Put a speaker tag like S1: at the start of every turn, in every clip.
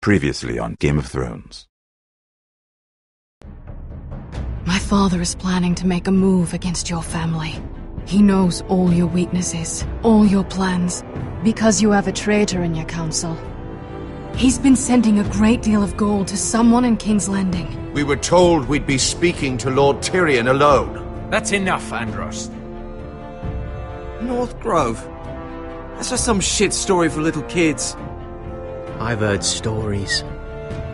S1: Previously on Game of Thrones.
S2: My father is planning to make a move against your family. He knows all your weaknesses, all your plans, because you have a traitor in your council. He's been sending a great deal of gold to someone in King's Landing.
S3: We were told we'd be speaking to Lord Tyrion alone.
S4: That's enough, Andros.
S5: North Grove? That's just some shit story for little kids.
S6: I've heard stories.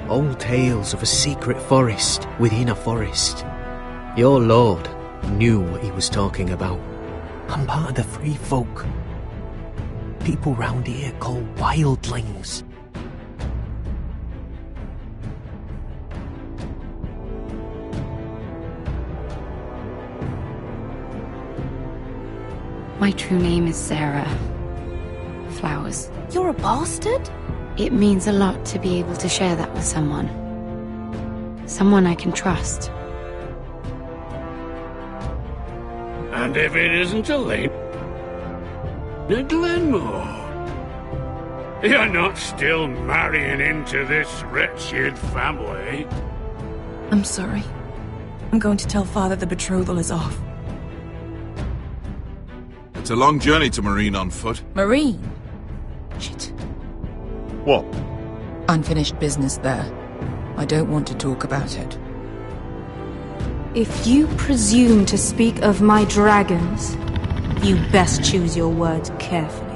S6: Old tales of a secret forest within a forest. Your lord knew what he was talking about. I'm part of the free folk. People round here call wildlings.
S7: My true name is Sarah Flowers.
S2: You're a bastard?
S7: It means a lot to be able to share that with someone. Someone I can trust.
S8: And if it isn't Elaine, Glenmore, you're not still marrying into this wretched family.
S9: I'm sorry. I'm going to tell Father the betrothal is off.
S10: It's a long journey to Marine on foot.
S9: Marine? Shit.
S10: What?
S9: Unfinished business there. I don't want to talk about it.
S11: If you presume to speak of my dragons, you best choose your words carefully.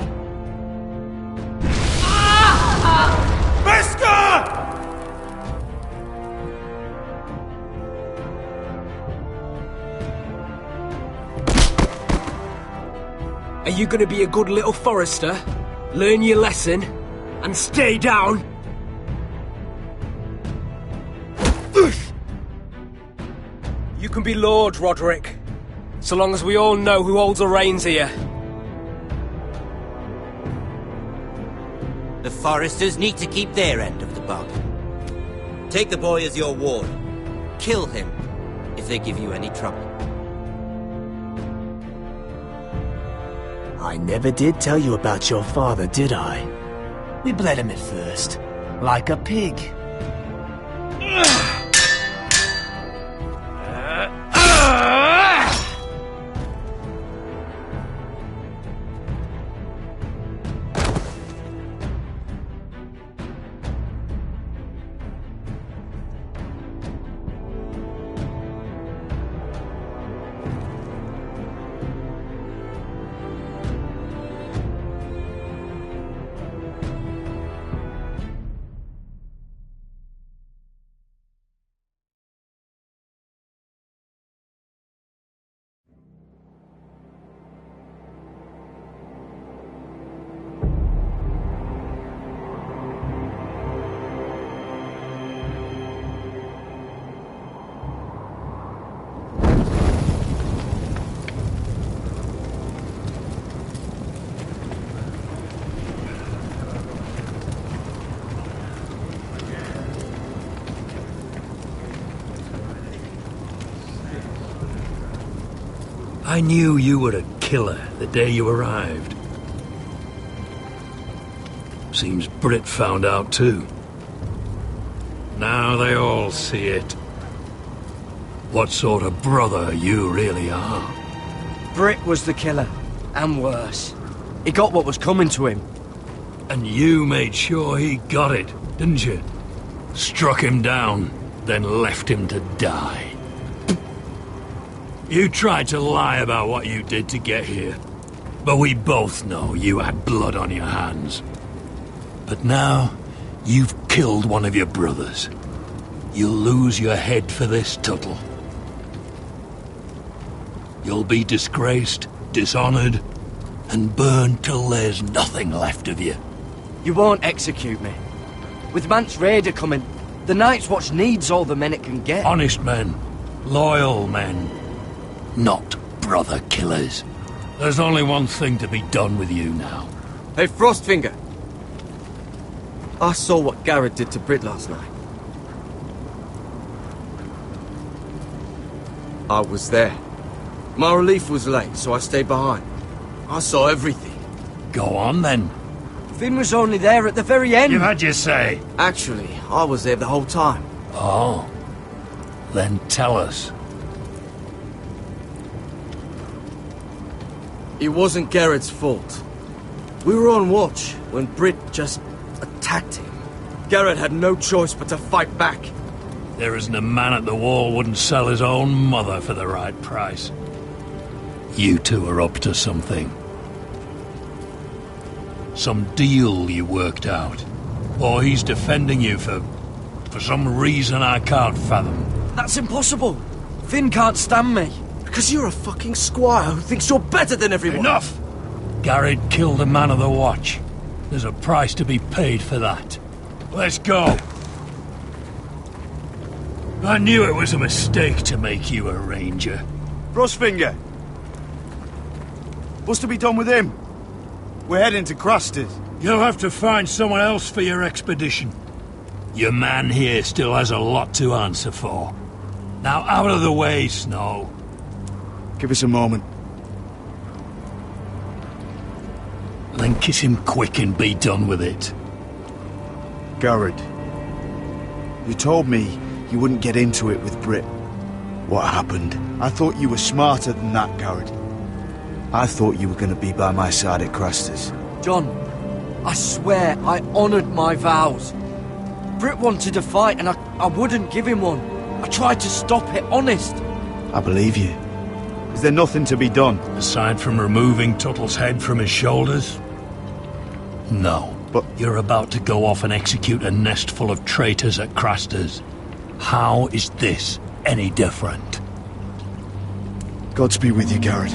S5: Are you gonna be a good little forester? Learn your lesson? And stay down? You can be Lord, Roderick. So long as we all know who holds the reins here.
S12: The foresters need to keep their end of the bargain. Take the boy as your ward. Kill him if they give you any trouble.
S6: I never did tell you about your father, did I? We bled him at first, like a pig.
S8: I knew you were a killer the day you arrived. Seems Britt found out too. Now they all see it. What sort of brother you really are.
S5: Britt was the killer, and worse. He got what was coming to him.
S8: And you made sure he got it, didn't you? Struck him down, then left him to die. You tried to lie about what you did to get here, but we both know you had blood on your hands. But now, you've killed one of your brothers. You'll lose your head for this, Tuttle. You'll be disgraced, dishonored, and burned till there's nothing left of you.
S5: You won't execute me. With Mance Raider coming, the Night's Watch needs all the men it can get.
S8: Honest men, loyal men, not brother killers. There's only one thing to be done with you now.
S5: Hey, Frostfinger. I saw what Garrett did to Britt last night. I was there. My relief was late, so I stayed behind. I saw everything.
S8: Go on, then.
S5: Finn was only there at the very end.
S8: You've had your say.
S13: Actually, I was there the whole time.
S8: Oh. Then tell us.
S13: It wasn't Garrett's fault. We were on watch when Britt just attacked him. Garrett had no choice but to fight back.
S8: There isn't a man at the wall wouldn't sell his own mother for the right price. You two are up to something. Some deal you worked out. Or he's defending you for some reason I can't fathom.
S5: That's impossible. Finn can't stand me.
S13: Because you're a fucking squire who thinks you're better than everyone.
S8: Enough! Garrett killed a man of the watch. There's a price to be paid for that. Let's go. I knew it was a mistake to make you a ranger.
S14: Frostfinger. What's to be done with him? We're heading to Crusters.
S8: You'll have to find someone else for your expedition. Your man here still has a lot to answer for. Now out of the way, Snow.
S14: Give us a moment.
S8: Then kiss him quick and be done with it.
S14: Garrett, you told me you wouldn't get into it with Britt. What happened? I thought you were smarter than that, Garrett. I thought you were going to be by my side at Crusters.
S5: John, I swear I honoured my vows. Britt wanted to fight and I wouldn't give him one. I tried to stop it, honest.
S14: I believe you. Is there nothing to be done?
S8: Aside from removing Tuttle's head from his shoulders? No.
S14: But
S8: you're about to go off and execute a nest full of traitors at Crusters. How is this any different?
S14: Godspeed with you, Garrett.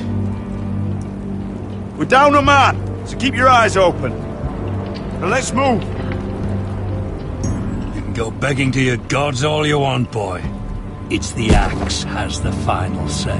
S14: We're down a man, so keep your eyes open. Now let's move.
S8: You can go begging to your gods all you want, boy. It's the axe has the final say.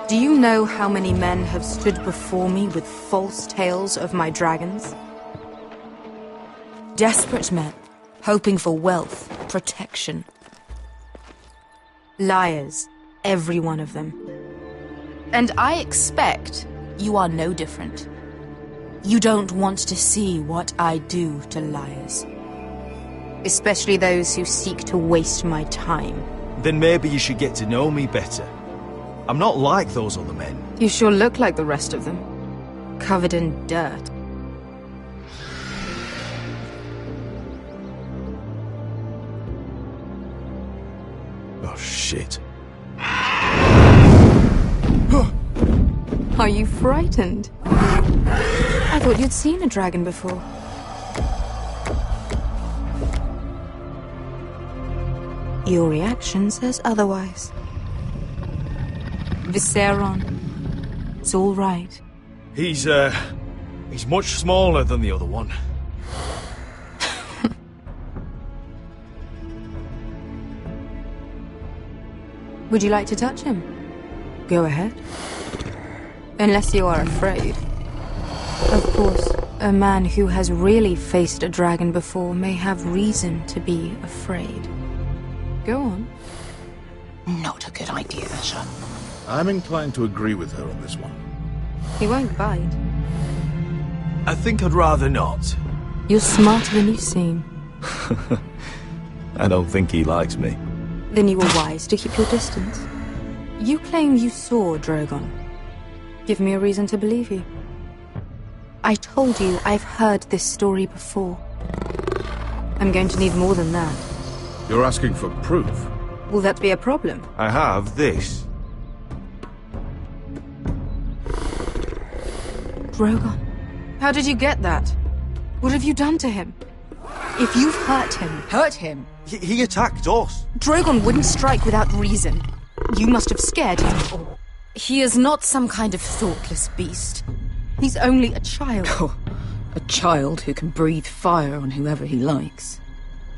S11: Do you know how many men have stood before me with false tales of my dragons? Desperate men, hoping for wealth, protection. Liars, every one of them. And I expect you are no different. You don't want to see what I do to liars. Especially those who seek to waste my time.
S15: Then maybe you should get to know me better. I'm not like those other men.
S11: You sure look like the rest of them. Covered in dirt.
S15: Oh, shit.
S11: Are you frightened? I thought you'd seen a dragon before. Your reaction says otherwise. Viseron, it's all right.
S15: He's much smaller than the other one.
S11: Would you like to touch him? Go ahead. Unless you are afraid. Of course, a man who has really faced a dragon before may have reason to be afraid. Go on.
S16: Not a good idea, Asher.
S10: I'm inclined to agree with her on this one.
S11: He won't bite.
S15: I think I'd rather not.
S11: You're smarter than you seem.
S15: I don't think he likes me.
S11: Then you were wise to keep your distance. You claim you saw Drogon. Give me a reason to believe you. I told you I've heard this story before. I'm going to need more than that.
S10: You're asking for proof?
S11: Will that be a problem?
S15: I have this.
S11: Drogon. How did you get that? What have you done to him? If you've hurt him.
S15: He attacked us.
S11: Drogon wouldn't strike without reason. You must have scared him. He is not some kind of thoughtless beast. He's only a child.
S9: Oh, a child who can breathe fire on whoever he likes.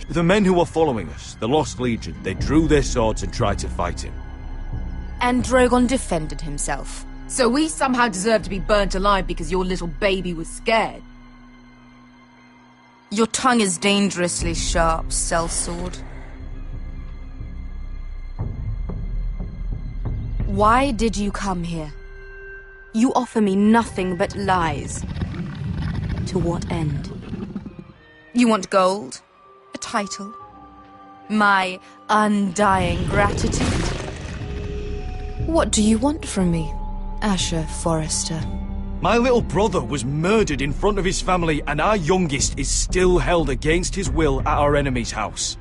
S15: The men who were following us, the Lost Legion, they drew their swords and tried to fight him.
S11: And Drogon defended himself.
S17: So we somehow deserve to be burnt alive because your little baby was scared?
S11: Your tongue is dangerously sharp, sellsword. Why did you come here? You offer me nothing but lies. To what end? You want gold? A title? My undying gratitude? What do you want from me, Asher Forrester?
S15: My little brother was murdered in front of his family, and our youngest is still held against his will at our enemy's house.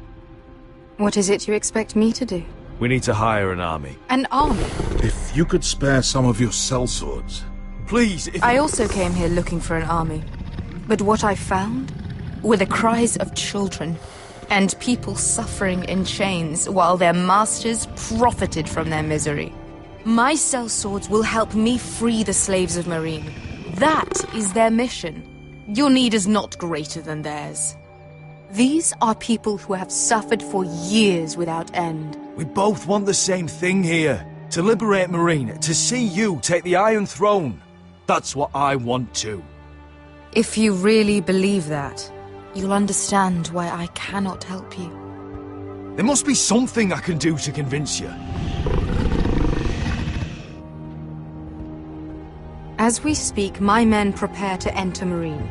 S11: What is it you expect me to do?
S15: We need to hire an army.
S11: An army?
S10: If you could spare some of your sellswords.
S15: Please, if
S11: I also came here looking for an army. But what I found were the cries of children and people suffering in chains while their masters profited from their misery. My sellswords will help me free the slaves of Meereen. That is their mission. Your need is not greater than theirs. These are people who have suffered for years without end.
S15: We both want the same thing here. To liberate Meereen, to see you take the Iron Throne. That's what I want too.
S11: If you really believe that, you'll understand why I cannot help you.
S15: There must be something I can do to convince you.
S11: As we speak, my men prepare to enter Meereen.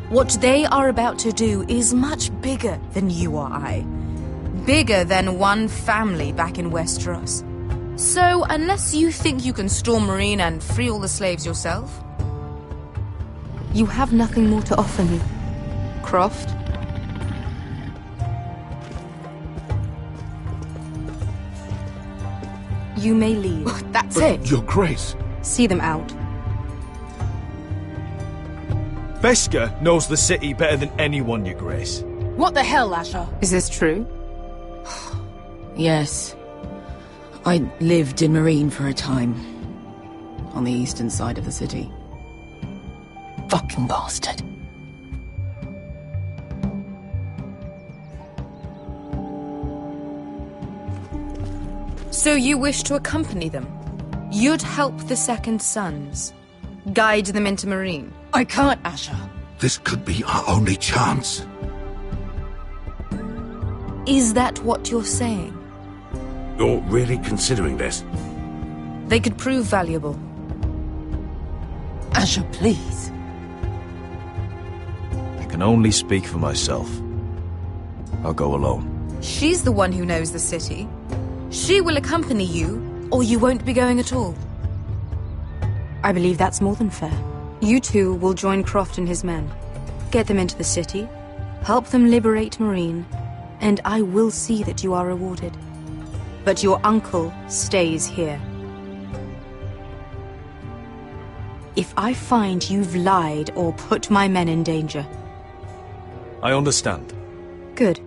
S11: What they are about to do is much bigger than you or I. Bigger than one family back in Westeros. So, unless you think you can storm Meereen and free all the slaves yourself, you have nothing more to offer me, Croft. You may leave.
S17: That's it.
S10: Your Grace.
S11: See them out.
S15: Beskha knows the city better than anyone, Your Grace.
S17: What the hell, Asher?
S11: Is this true?
S9: Yes. I lived in Meereen for a time. On the eastern side of the city.
S16: Fucking bastard.
S11: So you wish to accompany them? You'd help the Second Sons? Guide them into Meereen?
S17: I can't, Asher.
S10: This could be our only chance.
S11: Is that what you're saying?
S3: You're really considering this?
S11: They could prove valuable.
S9: Asher, please.
S15: I can only speak for myself. I'll go alone.
S11: She's the one who knows the city. She will accompany you, or you won't be going at all. I believe that's more than fair. You two will join Croft and his men. Get them into the city, help them liberate Meereen, and I will see that you are rewarded. But your uncle stays here. If I find you've lied or put my men in danger...
S15: I understand.
S11: Good.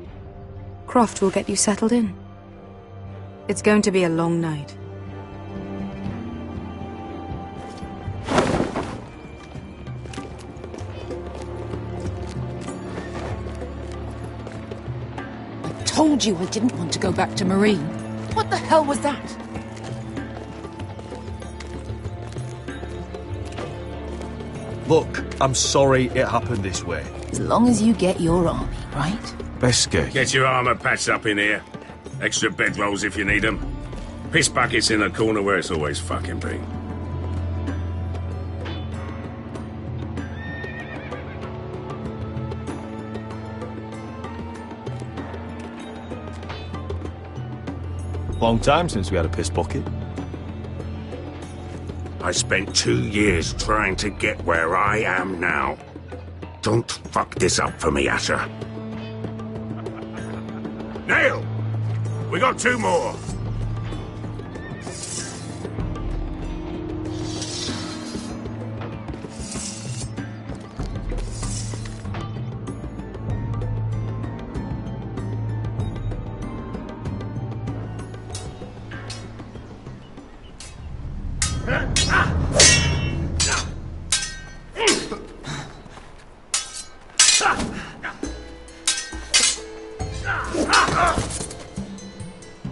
S11: Croft will get you settled in. It's going to be a long night.
S16: I told you I didn't want to go back to Marine. What the hell was that?
S15: Look, I'm sorry it happened this way.
S16: As long as you get your army, right?
S10: Beske.
S18: Get your armor patched up in here. Extra bedrolls if you need them. Piss buckets in the corner where it's always fucking been.
S15: Long time since we had a piss bucket.
S18: I spent 2 years trying to get where I am now. Don't fuck this up for me, Asher. Nail! We got 2 more.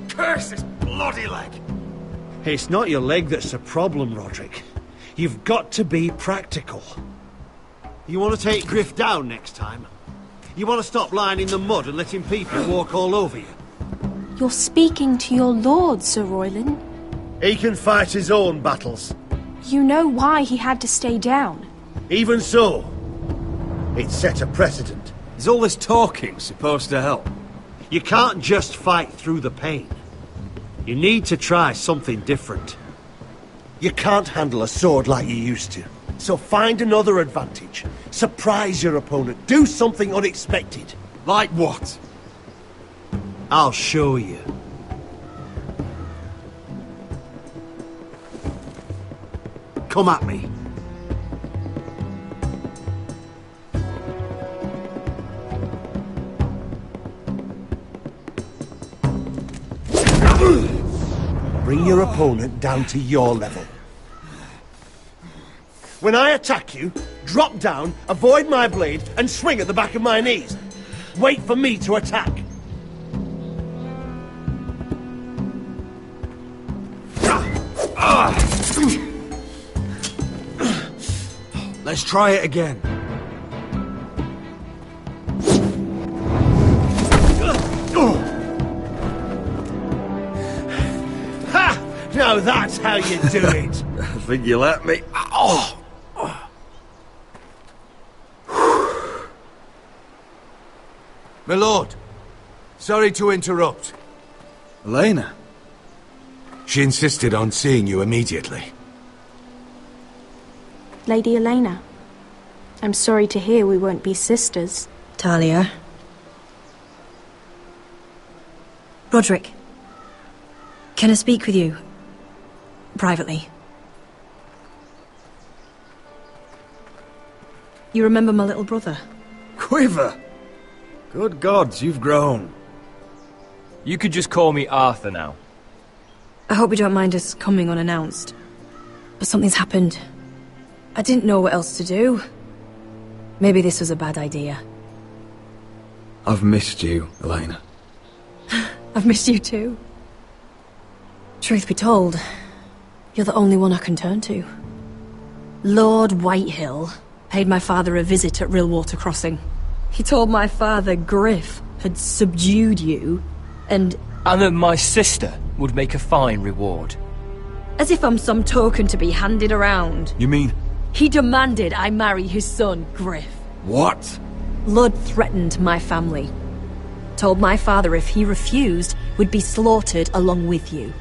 S15: Curse this bloody leg! It's not your leg that's the problem, Roderick. You've got to be practical.
S19: You want to take Griff down next time? You want to stop lying in the mud and letting people walk all over you?
S20: You're speaking to your lord, Sir Royland.
S19: He can fight his own battles.
S20: You know why he had to stay down.
S19: Even so, it set a precedent.
S13: Is all this talking supposed to help?
S19: You can't just fight through the pain. You need to try something different. You can't handle a sword like you used to. So find another advantage. Surprise your opponent. Do something unexpected.
S13: Like what?
S19: I'll show you. Come at me. Bring your opponent down to your level. When I attack you, drop down, avoid my blade, and swing at the back of my knees. Wait for me to attack.
S13: Let's try it again.
S19: Ha! Now that's how you do it.
S13: I think you let me. Oh!
S3: My lord, sorry to interrupt.
S13: Elena?
S3: She insisted on seeing you immediately.
S20: Lady Elena, I'm sorry to hear we won't be sisters.
S21: Talia. Roderick. Can I speak with you? Privately. You remember my little brother?
S13: Quiver! Good gods, you've grown.
S22: You could just call me Arthur now.
S21: I hope you don't mind us coming unannounced. But something's happened. I didn't know what else to do. Maybe this was a bad idea.
S13: I've missed you, Elena.
S21: I've missed you too. Truth be told, you're the only one I can turn to. Lord Whitehill paid my father a visit at Rillwater Crossing. He told my father Griff had subdued you, and
S22: that my sister would make a fine reward.
S21: As if I'm some token to be handed around.
S13: You mean?
S21: He demanded I marry his son, Griff.
S13: What?
S21: Lud threatened my family. Told my father if he refused, we'd be slaughtered along with you.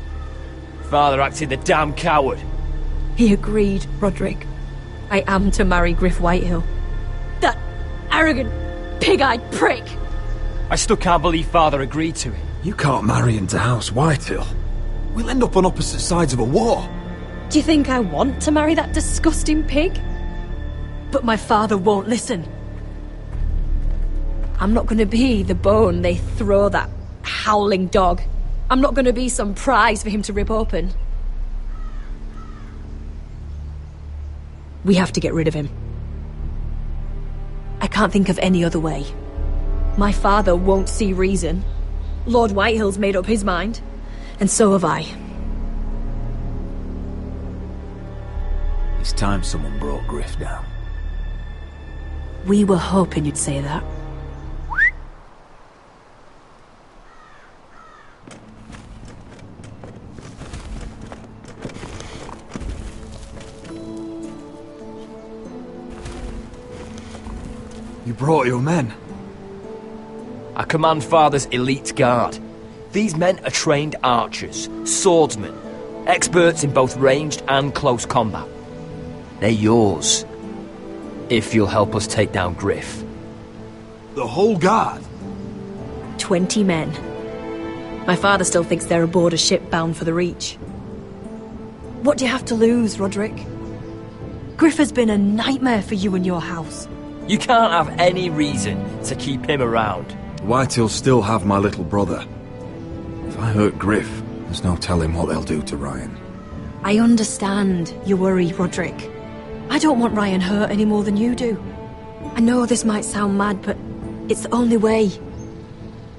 S22: Father acted the damn coward.
S21: He agreed, Roderick. I am to marry Griff Whitehill. That arrogant, pig-eyed prick!
S22: I still can't believe Father agreed to it.
S13: You can't marry into House Whitehill. We'll end up on opposite sides of a war.
S21: Do you think I want to marry that disgusting pig? But my father won't listen. I'm not going to be the bone they throw that howling dog. I'm not gonna be some prize for him to rip open. We have to get rid of him. I can't think of any other way. My father won't see reason. Lord Whitehill's made up his mind, and so have I.
S1: It's time someone brought Griff down.
S21: We were hoping you'd say that.
S15: You brought your men.
S22: I command Father's elite guard. These men are trained archers, swordsmen, experts in both ranged and close combat. They're yours, if you'll help us take down Griff.
S15: The whole guard?
S21: 20 men. My father still thinks they're aboard a ship bound for the Reach. What do you have to lose, Roderick? Griff has been a nightmare for you and your house.
S22: You can't have any reason to keep him around.
S15: Whitehills still have my little brother. If I hurt Griff, there's no telling what they'll do to Ryan.
S21: I understand your worry, Roderick. I don't want Ryan hurt any more than you do. I know this might sound mad, but it's the only way.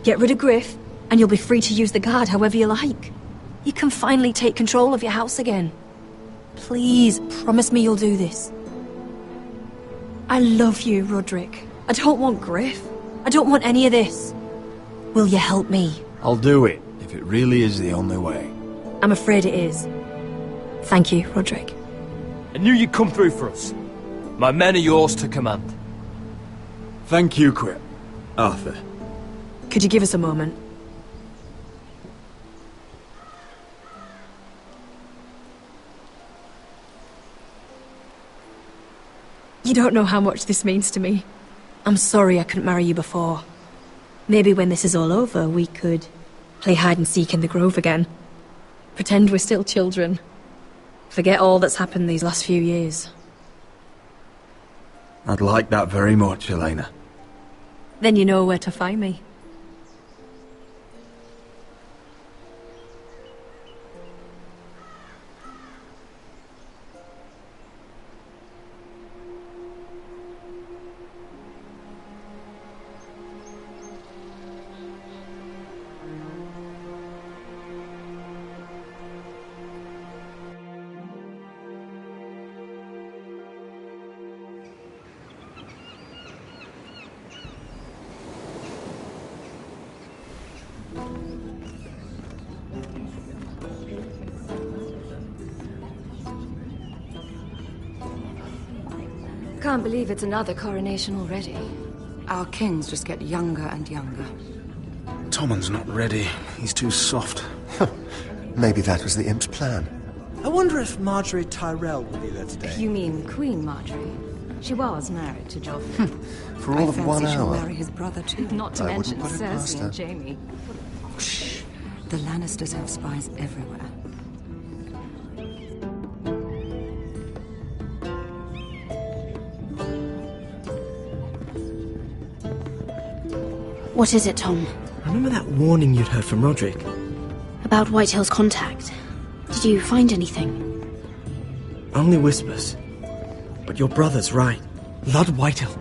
S21: Get rid of Griff, and you'll be free to use the guard however you like. You can finally take control of your house again. Please, promise me you'll do this. I love you, Roderick. I don't want Griff. I don't want any of this. Will you help me?
S15: I'll do it, if it really is the only way.
S21: I'm afraid it is. Thank you, Roderick.
S22: I knew you'd come through for us. My men are yours to command.
S15: Thank you, Quip. Arthur.
S21: Could you give us a moment? You don't know how much this means to me. I'm sorry I couldn't marry you before. Maybe when this is all over, we could play hide and seek in the grove again. Pretend we're still children. Forget all that's happened these last few years.
S15: I'd like that very much, Elena.
S21: Then you know where to find me.
S4: Can't believe it's another coronation already. Our kings just get younger and younger.
S14: Tommen's not ready. He's too soft.
S23: Maybe that was the imp's plan.
S24: I wonder if Marjorie Tyrell will be there today.
S4: You mean Queen Marjorie? She was married to Joffrey.
S23: For all of 1
S4: I fancy she'll
S23: hour.
S4: marry his brother too. Not to
S23: I
S4: mention
S23: wouldn't put it past
S4: Cersei
S23: her.
S4: and Jaime. Shh. The Lannisters have spies everywhere.
S7: What is it, Tom?
S6: Remember that warning you'd heard from Roderick?
S7: About Whitehill's contact. Did you find anything?
S6: Only whispers. But your brother's right. Lord Whitehill.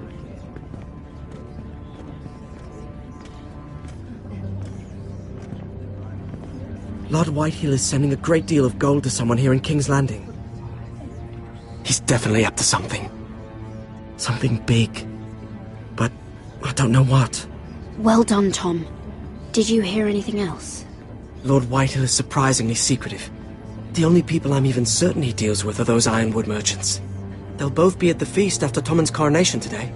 S6: Lord Whitehill is sending a great deal of gold to someone here in King's Landing. He's definitely up to something. Something big. But I don't know what.
S7: Well done, Tom. Did you hear anything else?
S6: Lord Whitehill is surprisingly secretive. The only people I'm even certain he deals with are those ironwood merchants. They'll both be at the feast after Tommen's coronation today.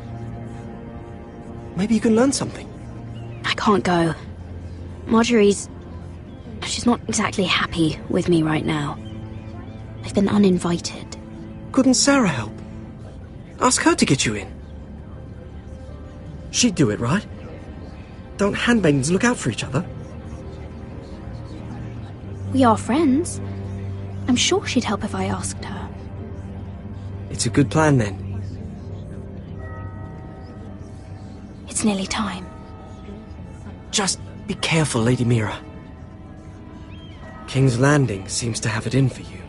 S6: Maybe you can learn something.
S7: I can't go. She's not exactly happy with me right now. I've been uninvited.
S6: Couldn't Sarah help? Ask her to get you in. She'd do it, right? Don't handmaidens look out for each other?
S7: We are friends. I'm sure she'd help if I asked her.
S6: It's a good plan, then.
S7: It's nearly time.
S6: Just be careful, Lady Mira.
S13: King's Landing seems to have it in for you.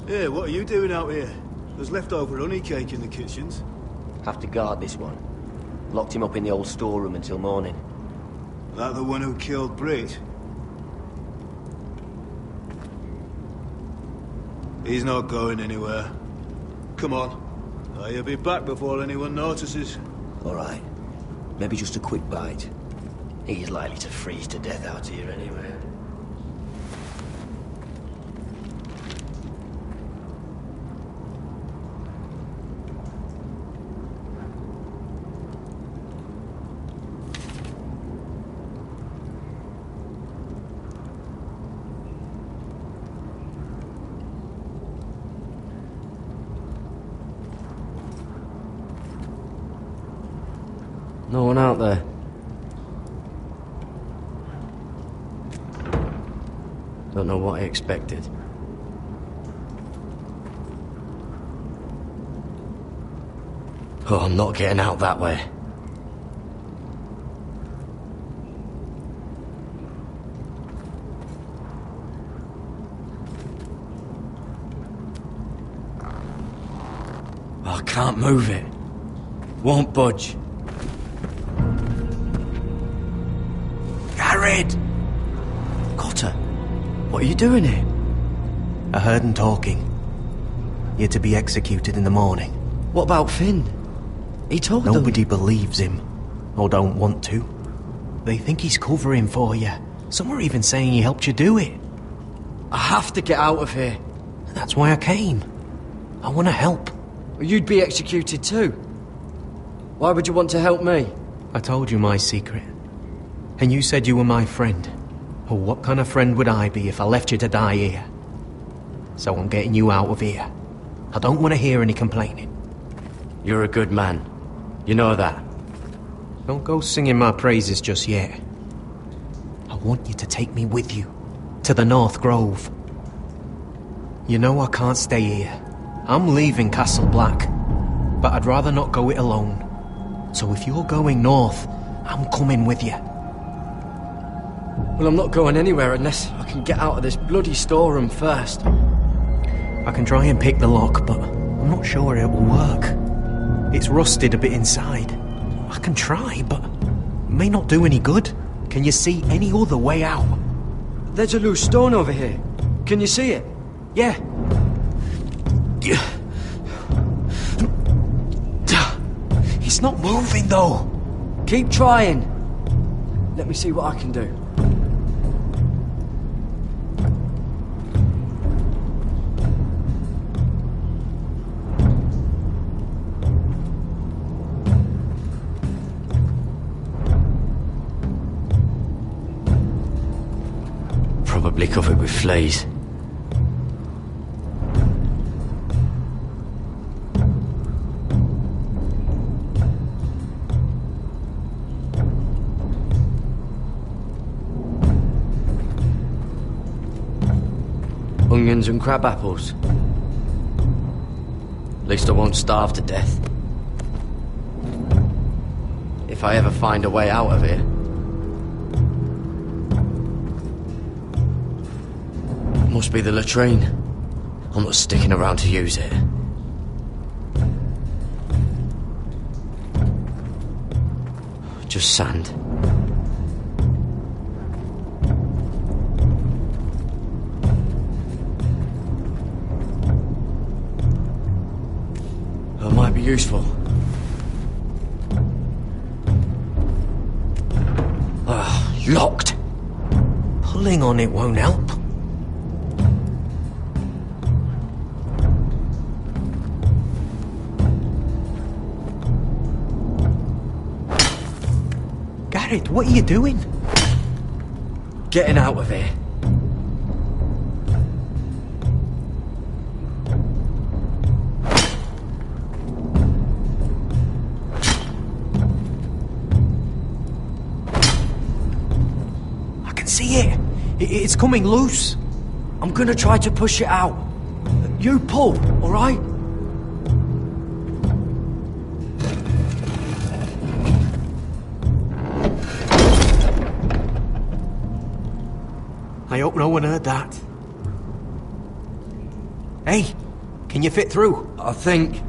S2: Hey, what are you doing out here? There's leftover honey cake in the kitchens.
S22: Have to guard this one. Locked him up in the old storeroom until morning.
S2: That the one who killed Brit? He's not going anywhere. Come on. He'll be back before anyone notices.
S22: All right. Maybe just a quick bite. He's likely to freeze to death out here anyway. No one out there. Don't know what I expected. Oh, I'm not getting out that way. Oh, I can't move it. Won't budge. Garrett!
S6: Cotter,
S13: What are you doing here?
S6: I heard him talking. You're to be executed in the morning.
S13: What about Finn? He told them.
S6: Nobody believes him, or don't want to. They think he's covering for you. Some are even saying he helped you do it.
S13: I have to get out of here.
S6: That's why I came. I want to help.
S13: You'd be executed too. Why would you want to help me?
S6: I told you my secret. And you said you were my friend. Well, what kind of friend would I be if I left you to die here? So I'm getting you out of here. I don't want to hear any complaining.
S22: You're a good man. You know that.
S6: Don't go singing my praises just yet. I want you to take me with you. To the North Grove. You know I can't stay here. I'm leaving Castle Black. But I'd rather not go it alone. So if you're going north, I'm coming with you.
S13: Well, I'm not going anywhere unless I can get out of this bloody storeroom first.
S6: I can try and pick the lock, but I'm not sure it will work. It's rusted a bit inside. I can try, but it may not do any good. Can you see any other way out?
S13: There's a loose stone over here. Can you see it?
S6: Yeah. It's not moving, though.
S13: Keep trying. Let me see what I can do.
S22: Probably covered with fleas. Onions and crab apples. At least I won't starve to death. If I ever find a way out of here. Must be the latrine. I'm not sticking around to use it. Just sand. That might be useful. Locked.
S6: Pulling on it won't help. Garrett, what are you doing?
S13: Getting out of here. see it? It's coming loose.
S22: I'm gonna try to push it out. You pull, alright?
S6: I hope no one heard that. Hey, can you fit through?
S22: I think...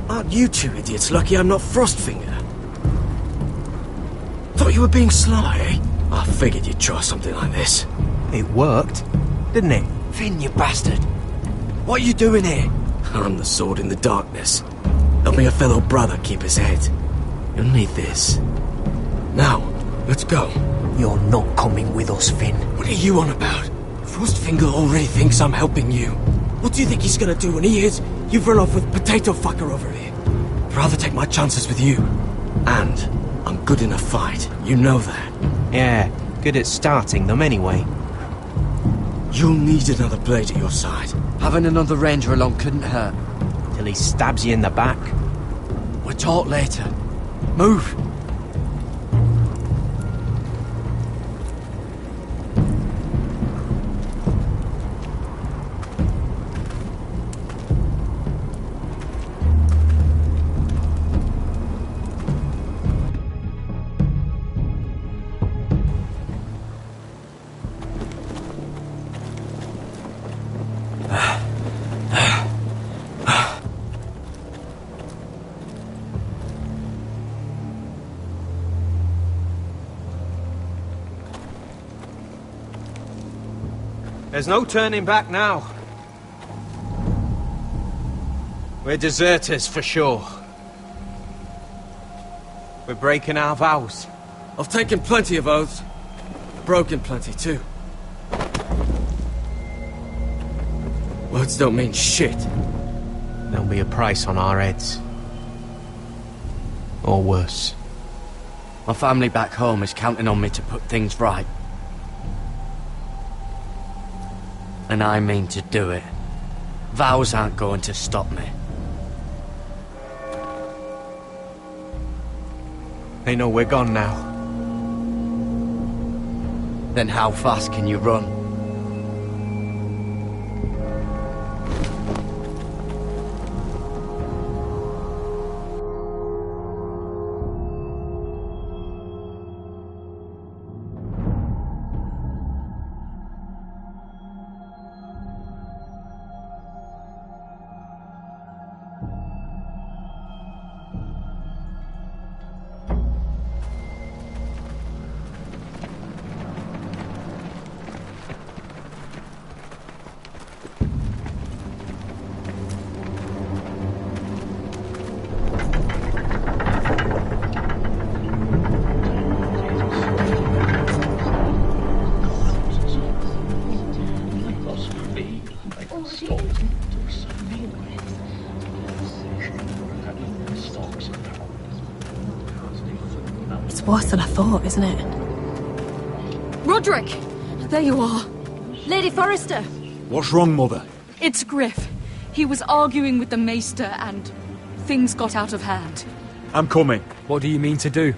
S13: Aren't you two idiots lucky I'm not Frostfinger? Thought you were being sly, eh? I figured you'd try something like this.
S6: It worked, didn't it?
S13: Finn, you bastard! What are you doing here? I'm the sword in the darkness. Helping a fellow brother keep his head. You'll need this. Now, let's go.
S6: You're not coming with us, Finn.
S13: What are you on about? Frostfinger already thinks I'm helping you. What do you think he's gonna do when he hears you've run off with Potato Fucker over here? I'd rather take my chances with you. And I'm good in a fight. You know that.
S6: Yeah, good at starting them anyway.
S13: You'll need another blade at your side.
S22: Having another ranger along couldn't hurt.
S6: Till he stabs you in the back.
S13: We'll talk later. Move!
S6: There's no turning back now. We're deserters for sure. We're breaking our vows.
S13: I've taken plenty of oaths. Broken plenty too. Words don't mean shit.
S6: There'll be a price on our heads. Or worse.
S22: My family back home is counting on me to put things right. And I mean to do it. Vows aren't going to stop me.
S6: They know we're gone now.
S22: Then how fast can you run?
S21: It's worse than I thought, isn't it?
S5: Roderick! There you are. Lady Forrester!
S2: What's wrong, Mother?
S5: It's Griff. He was arguing with the Maester and things got out of hand.
S2: I'm coming.
S22: What do you mean to do?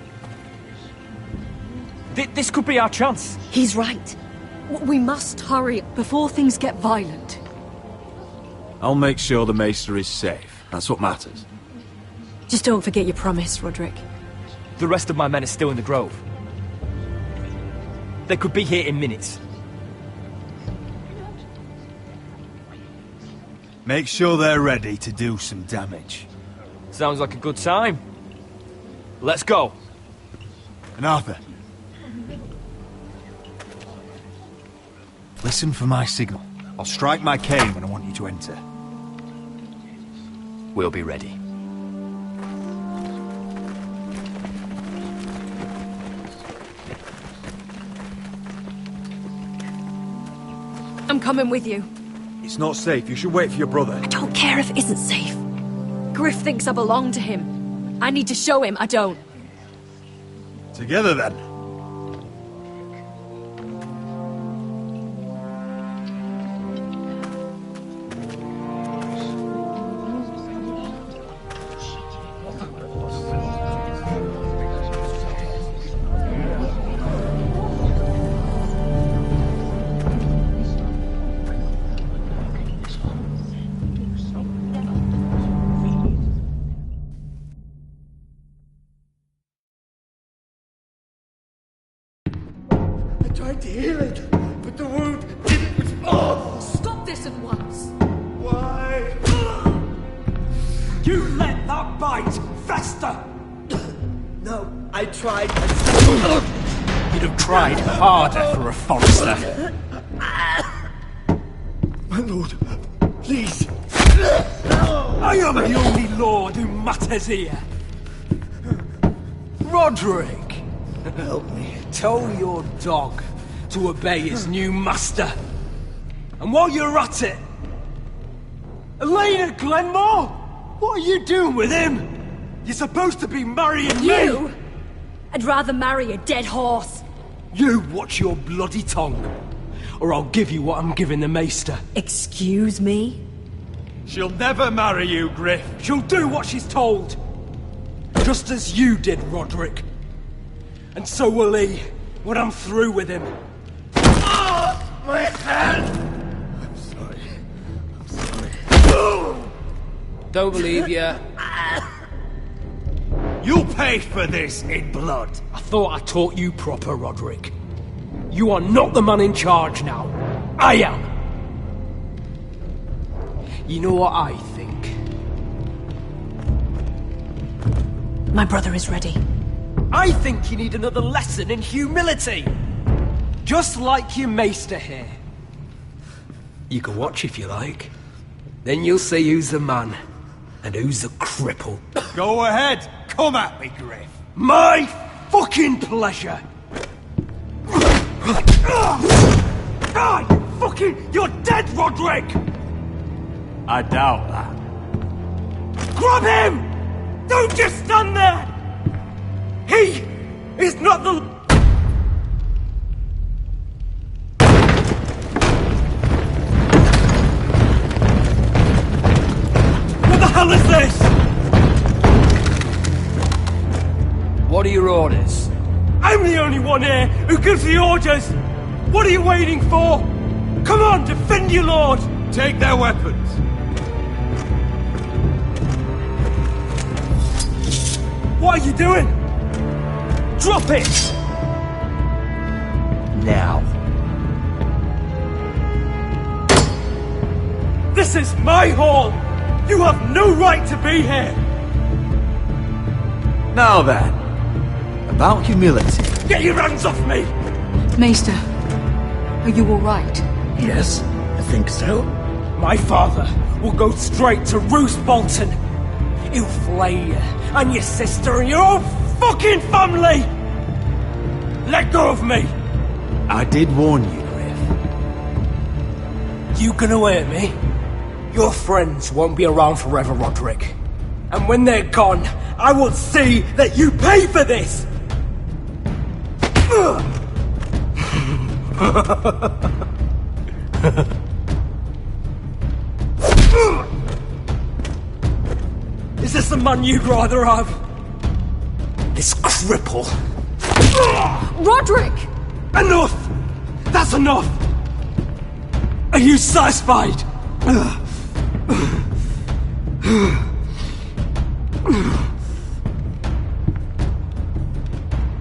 S22: This could be our chance.
S5: He's right. We must hurry before things get violent.
S2: I'll make sure the Maester is safe. That's what matters.
S21: Just don't forget your promise, Roderick.
S22: The rest of my men are still in the grove. They could be here in minutes.
S14: Make sure they're ready to do some damage.
S22: Sounds like a good time. Let's go.
S14: And Arthur, listen for my signal. I'll strike my cane when I want you to enter.
S22: We'll be ready.
S21: I'm coming with you.
S2: It's not safe. You should wait for your brother.
S21: I don't care if it isn't safe. Griff thinks I belong to him. I need to show him I don't.
S14: Together, then.
S8: Tried to heal it, but the wound didn't respond.
S5: Stop this at once.
S8: Why?
S13: You let that bite fester!
S8: No, I tried.
S13: You'd have tried harder for a Forrester.
S8: My lord, please.
S13: I am the only lord who matters here. Roderick,
S8: help me.
S13: Tell your dog to obey his new master. And while you're at it, Elena Glenmore, what are you doing with him? You're supposed to be marrying
S21: You?
S13: me.
S21: I'd rather marry a dead horse.
S13: You watch your bloody tongue, or I'll give you what I'm giving the Maester.
S21: Excuse me?
S13: She'll never marry you, Griff. She'll do what she's told. Just as you did, Roderick. And so will he, when I'm through with him.
S8: My hand! I'm sorry. I'm sorry.
S22: Don't believe you.
S13: You'll pay for this in blood. I thought I taught you proper, Roderick. You are not the man in charge now. I am. You know what I think?
S21: My brother is ready.
S13: I think you need another lesson in humility. Just like your maester here. You can watch if you like. Then you'll see who's the man and who's the cripple.
S14: Go ahead. Come at me, Griff.
S13: My fucking pleasure. You're dead, Roderick!
S14: I doubt that.
S13: Grab him! Don't just stand there! He is not the... What the hell is this?
S22: What are your orders?
S13: I'm the only one here who gives the orders! What are you waiting for? Come on, defend your lord!
S14: Take their weapons.
S13: What are you doing? Drop it!
S22: Now.
S13: This is my hall! You have no right to be here!
S2: Now then, about humility.
S13: Get your hands off me!
S5: Maester, are you all right?
S8: Yes, I think so.
S13: My father will go straight to Roose Bolton. He'll flay you, and your sister, and your whole fucking family! Let go of me!
S2: I did warn you, Griff.
S13: You gonna hurt me? Your friends won't be around forever, Roderick. And when they're gone, I will see that you pay for this! Is this the man you'd rather have? This cripple.
S5: Roderick!
S13: Enough! That's enough! Are you satisfied?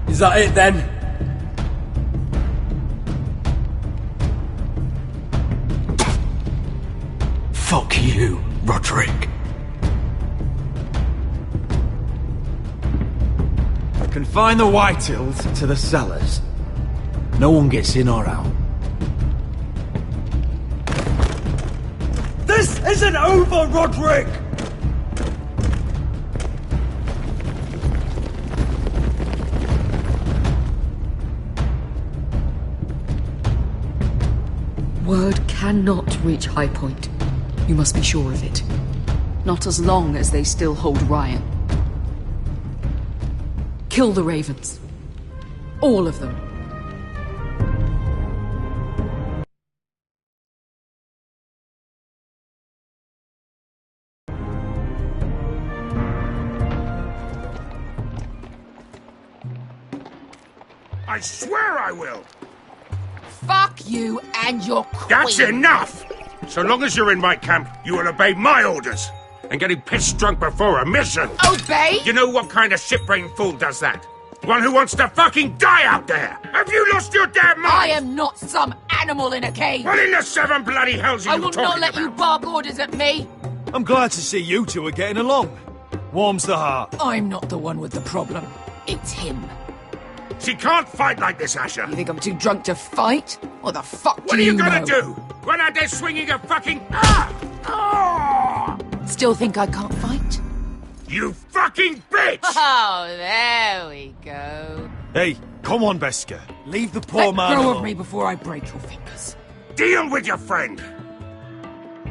S13: Is that it then? Fuck you, Roderick.
S1: Confine the Whitehills to the cellars. No one gets in or out.
S13: This isn't over, Roderick!
S5: Word cannot reach High Point. You must be sure of it. Not as long as they still hold Ryan. Kill the Ravens. All of them.
S18: I swear I will!
S16: Fuck you and your queen.
S18: That's enough! So long as you're in my camp, you will obey my orders. And getting pissed drunk before a mission.
S16: Obey?
S18: You know what kind of shit-brained fool does that? One who wants to fucking die out there! Have you lost your damn mind?
S16: I am not some animal in a cage.
S18: What in the seven bloody hells are
S16: I
S18: you
S16: will
S18: talking
S16: not let
S18: about?
S16: you bark orders at me.
S15: I'm glad to see you two are getting along. Warms the heart.
S16: I'm not the one with the problem. It's him.
S18: She can't fight like this, Asher.
S16: You think I'm too drunk to fight? What the fuck
S18: What are you gonna do? Run out there swinging a fucking...
S16: Still think I can't fight?
S18: You fucking bitch!
S16: Oh, there we go.
S15: Hey, come on, Beskar. Leave the poor
S16: Let
S15: man
S16: go
S15: alone.
S16: of me before I break your fingers.
S18: Deal with your friend.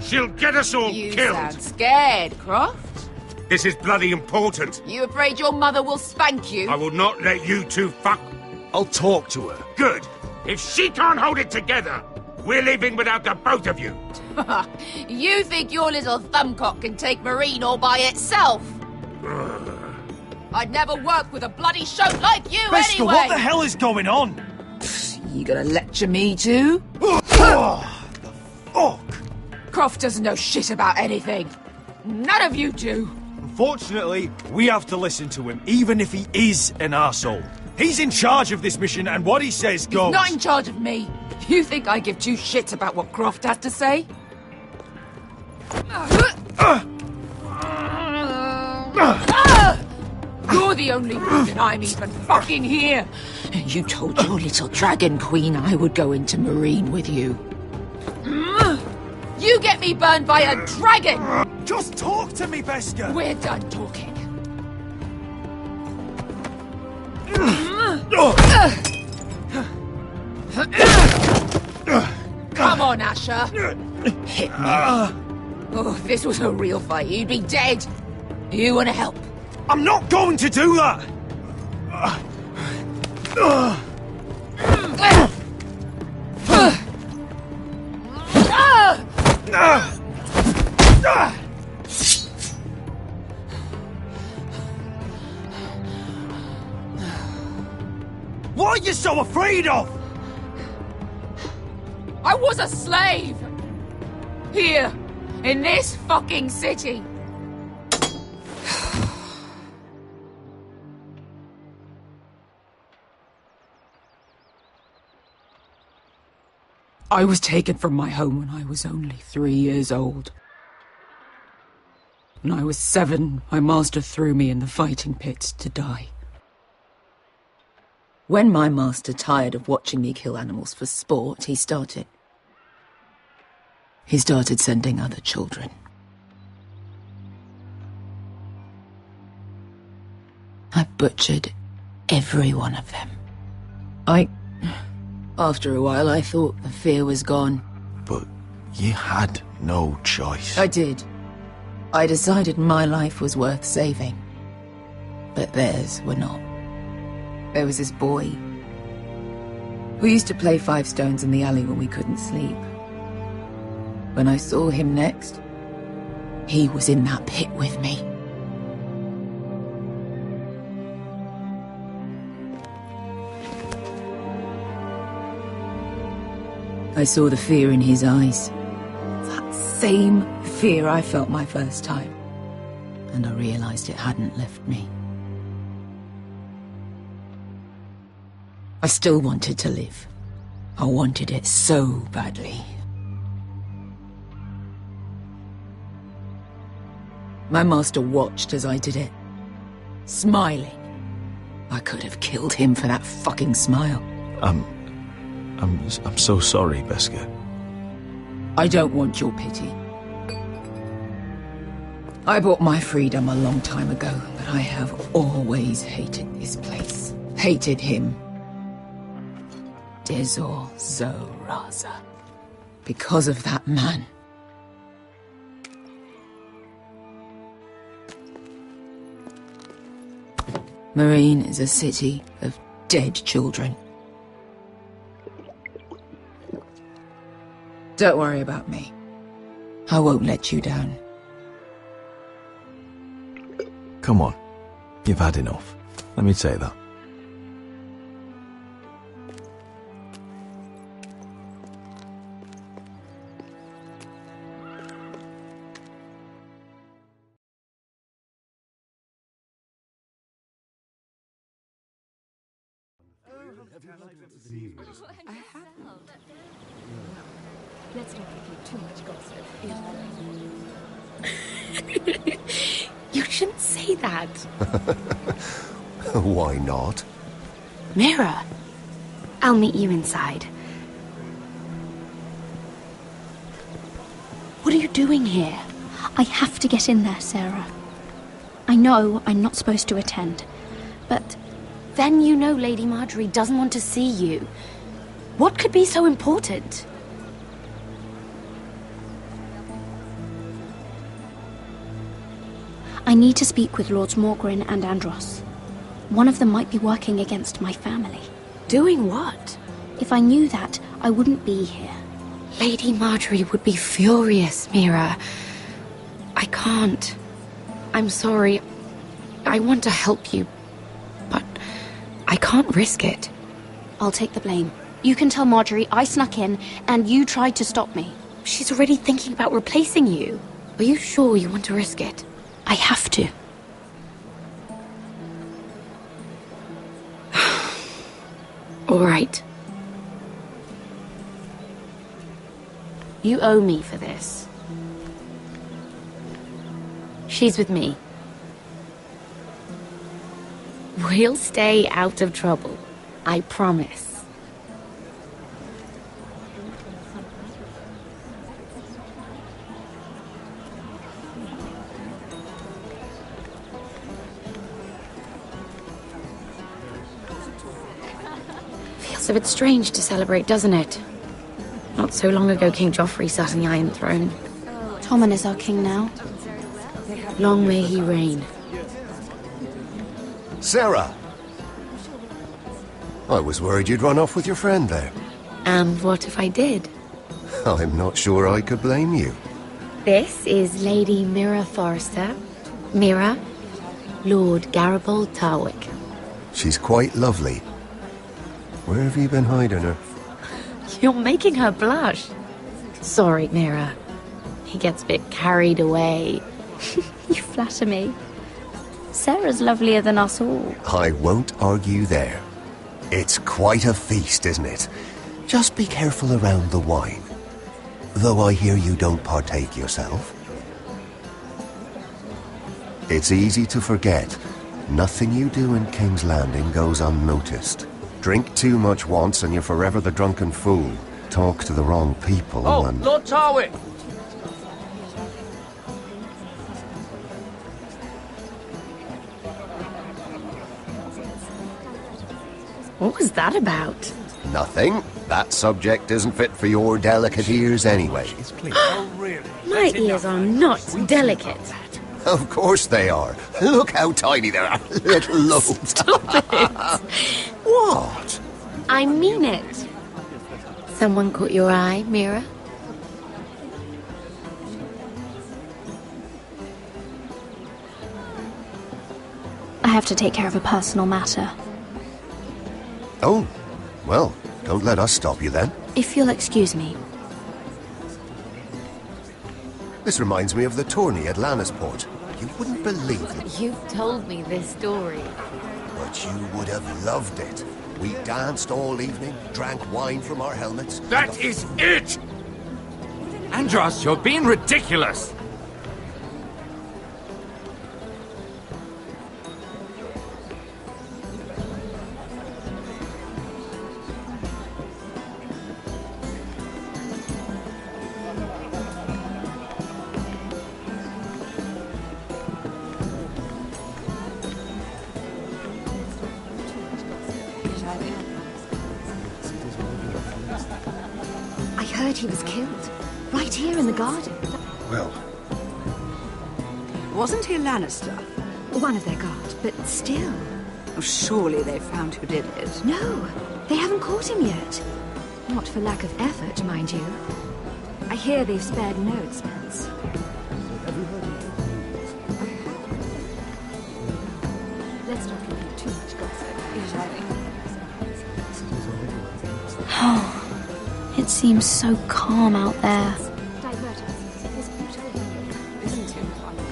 S18: She'll get us all
S16: You
S18: killed.
S16: sound scared, Croft.
S18: This is bloody important.
S16: You afraid your mother will spank you?
S18: I will not let you two fuck...
S15: I'll talk to her.
S18: Good. If she can't hold it together, we're leaving without the both of you.
S16: You think your little thumbcock can take Marine all by itself? I'd never work with a bloody show like you
S15: Beskar,
S16: anyway!
S15: what the hell is going on?
S16: You gonna lecture me too?
S15: Fuck!
S16: Croft doesn't know shit about anything. None of you do.
S15: Unfortunately, we have to listen to him, even if he is an arsehole. He's in charge of this mission, and what he says goes.
S16: He's not in charge of me. You think I give two shits about what Croft has to say? You're the only reason I'm even fucking here. You told your little dragon queen I would go into Marine with you. You get me burned by a dragon!
S15: Just talk to me, Beskar!
S16: We're done talking. Come on, Asher. Hit me. Oh, if this was a real fight, you'd be dead. You want to help?
S15: I'm not going to do that! What are you so afraid of?
S16: I was a slave! Here, in this fucking city. I was taken from my home when I was only 3 years old. When I was 7, my master threw me in the fighting pits to die. When my master tired of watching me kill animals for sport, he started sending other children. I butchered every one of them. After a while, I thought the fear was gone.
S1: But
S10: You had no choice.
S16: I did. I decided my life was worth saving. But theirs were not. There was this boy. We used to play 5 stones in the alley when we couldn't sleep. When I saw him next, he was in that pit with me. I saw the fear in his eyes. That same fear I felt my first time. And I realized it hadn't left me. I still wanted to live. I wanted it so badly. My master watched as I did it, smiling. I could have killed him for that fucking smile.
S9: I'm so sorry, Beskha.
S16: I don't want your pity. I bought my freedom a long time ago, but I have always hated this place. Hated him. Dezor Zoraza. Because of that man. Marine is a city of dead children. Don't worry about me. I won't let you down.
S9: Come on. You've had enough. Let me say that.
S21: Let's not give you too much gossip.
S7: You shouldn't say that.
S23: Why not?
S7: Mira, I'll meet you inside. What are you doing here?
S20: I have to get in there, Sarah. I know I'm not supposed to attend, but...
S7: Then you know Lady Marjorie doesn't want to see you. What could be so important?
S20: I need to speak with Lords Morgrin and Andros. One of them might be working against my family.
S7: Doing what?
S20: If I knew that, I wouldn't be here.
S7: Lady Marjorie would be furious, Mira. I can't. I'm sorry. I want to help you, but I can't risk it.
S20: I'll take the blame. You can tell Marjorie I snuck in, and you tried to stop me.
S7: She's already thinking about replacing you. Are you sure you want to risk it?
S20: I have to.
S7: All right. You owe me for this. She's with me. We'll stay out of trouble. I promise. Feels a bit strange to celebrate, doesn't it? Not so long ago, King Joffrey sat on the Iron Throne.
S20: Tommen is our king now.
S7: Long may he reign.
S23: Sarah! I was worried you'd run off with your friend there.
S7: And what if I did?
S23: I'm not sure I could blame you.
S7: This is Lady Mira Forrester. Mira, Lord Garibald Tarwick.
S23: She's quite lovely. Where have you been hiding her?
S7: You're making her blush. Sorry, Mira. He gets a bit carried away.
S20: You flatter me. Sarah's lovelier than us all.
S23: I won't argue there. It's quite a feast, isn't it? Just be careful around the wine. Though I hear you don't partake yourself. It's easy to forget. Nothing you do in King's Landing goes unnoticed. Drink too much once and you're forever the drunken fool. Talk to the wrong people and...
S22: Lord Tarwick!
S7: What was that about?
S23: Nothing. That subject isn't fit for your delicate ears anyway.
S7: My ears are not delicate.
S23: Of course they are. Look how tiny they are. Little lobes.
S7: Stop it!
S23: What?
S7: I mean it. Someone caught your eye, Mira?
S20: I have to take care of a personal matter.
S23: Oh, well, don't let us stop you then.
S20: If you'll excuse me.
S23: This reminds me of the tourney at Lannisport. You wouldn't believe it.
S7: You've told me this story.
S23: But you would have loved it. We danced all evening, drank wine from our helmets.
S18: That is it! Andros, you're being ridiculous!
S4: I heard he was killed. Right here in the garden.
S2: Well,
S11: Wasn't he a Lannister?
S4: One of their guard, but still.
S11: Oh, surely they found who did it.
S4: No, they haven't caught him yet. Not for lack of effort, mind you. I hear they've spared no expense. Let's not repeat too much gossip.
S20: Oh, it seems so calm out there.
S4: Divert us. This beautiful view. Listen to it on the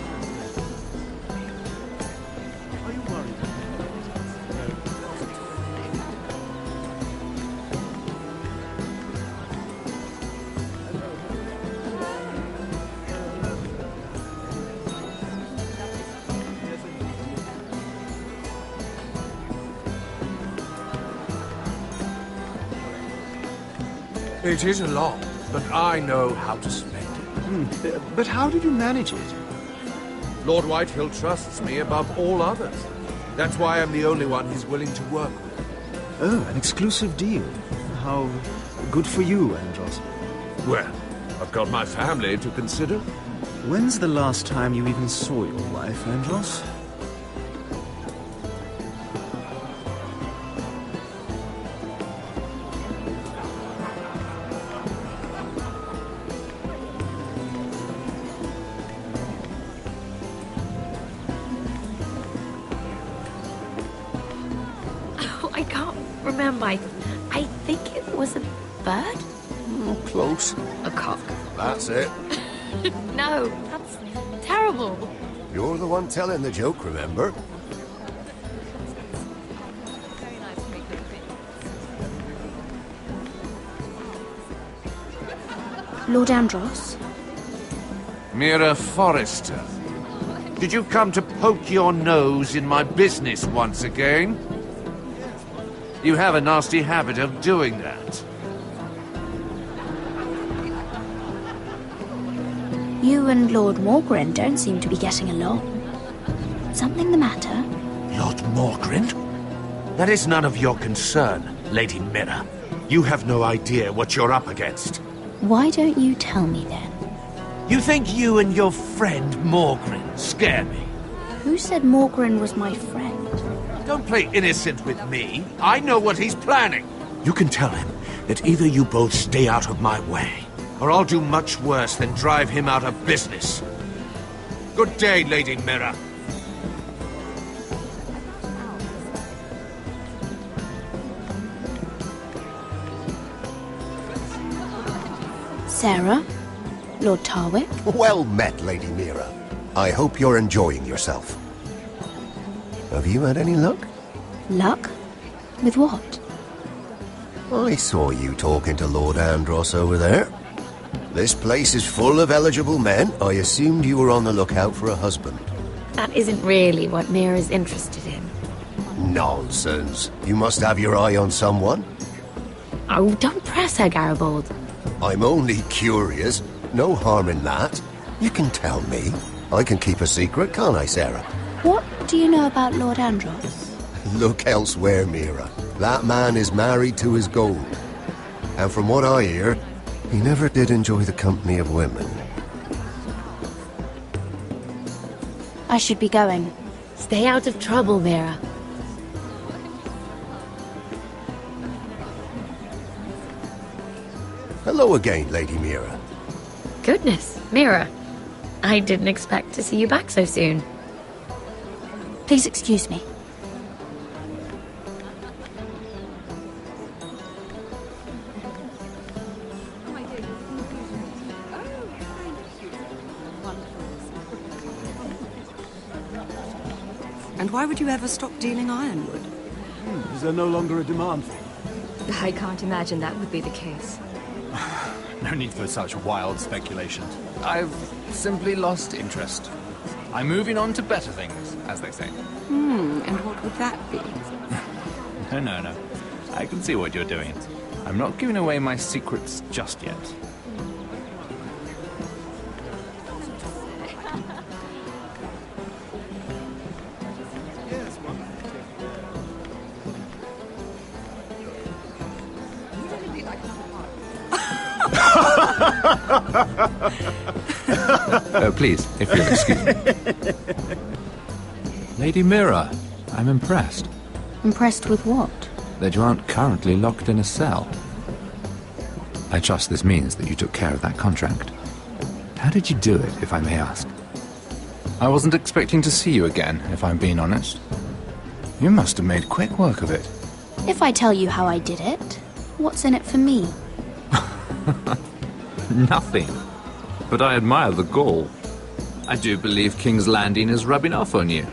S18: It is a lot, but I know how to spend it.
S2: But how did you manage it?
S18: Lord Whitehill trusts me above all others. That's why I'm the only one he's willing to work with.
S2: Oh, an exclusive deal. How good for you, Andros.
S18: Well, I've got my family to consider.
S2: When's the last time you even saw your wife, Andros?
S7: Oh, I can't remember. I think it was a bird?
S23: Close.
S7: A cock.
S23: That's it.
S7: No, that's terrible.
S23: You're the one telling the joke, remember?
S20: Lord Andros?
S18: Mira Forrester. Did you come to poke your nose in my business once again? You have a nasty habit of doing that.
S20: You and Lord Morgren don't seem to be getting along. Something the matter?
S18: Lord Morgren? That is none of your concern, Lady Mira. You have no idea what you're up against.
S20: Why don't you tell me then?
S18: You think you and your friend Morgren scare me?
S20: Who said Morgren was my friend?
S18: Don't play innocent with me. I know what he's planning. You can tell him that either you both stay out of my way, or I'll do much worse than drive him out of business. Good day, Lady Mira.
S20: Sarah? Lord Tarwick?
S23: Well met, Lady Mira. I hope you're enjoying yourself. Have you had any luck?
S20: Luck? With what?
S23: I saw you talking to Lord Andros over there. This place is full of eligible men. I assumed you were on the lookout for a husband.
S7: That isn't really what Mira's interested in.
S23: Nonsense. You must have your eye on someone.
S7: Oh, don't press her, Garibaldi.
S23: I'm only curious. No harm in that. You can tell me. I can keep a secret, can't I, Sarah?
S20: What do you know about Lord Andros?
S23: Look elsewhere, Mira. That man is married to his gold. And from what I hear, he never did enjoy the company of women.
S7: I should be going.
S3: Stay out of trouble, Mira.
S23: Hello again, Lady Mira.
S3: Goodness, Mira. I didn't expect to see you back so soon.
S20: Please excuse me.
S11: And why would you ever stop dealing ironwood?
S2: Is there no longer a demand for it?
S4: I can't imagine that would be the case.
S12: No need for such wild speculation. I've simply lost interest. I'm moving on to better things, as they say.
S11: And what would that be?
S12: No. I can see what you're doing. I'm not giving away my secrets just yet. Please, if you'll excuse me. Lady Mira, I'm impressed.
S7: Impressed with what?
S12: That you aren't currently locked in a cell. I trust this means that you took care of that contract. How did you do it, if I may ask? I wasn't expecting to see you again, if I'm being honest. You must have made quick work of it.
S20: If I tell you how I did it, what's in it for me?
S12: Nothing. But I admire the gall. I do believe King's Landing is rubbing off on you.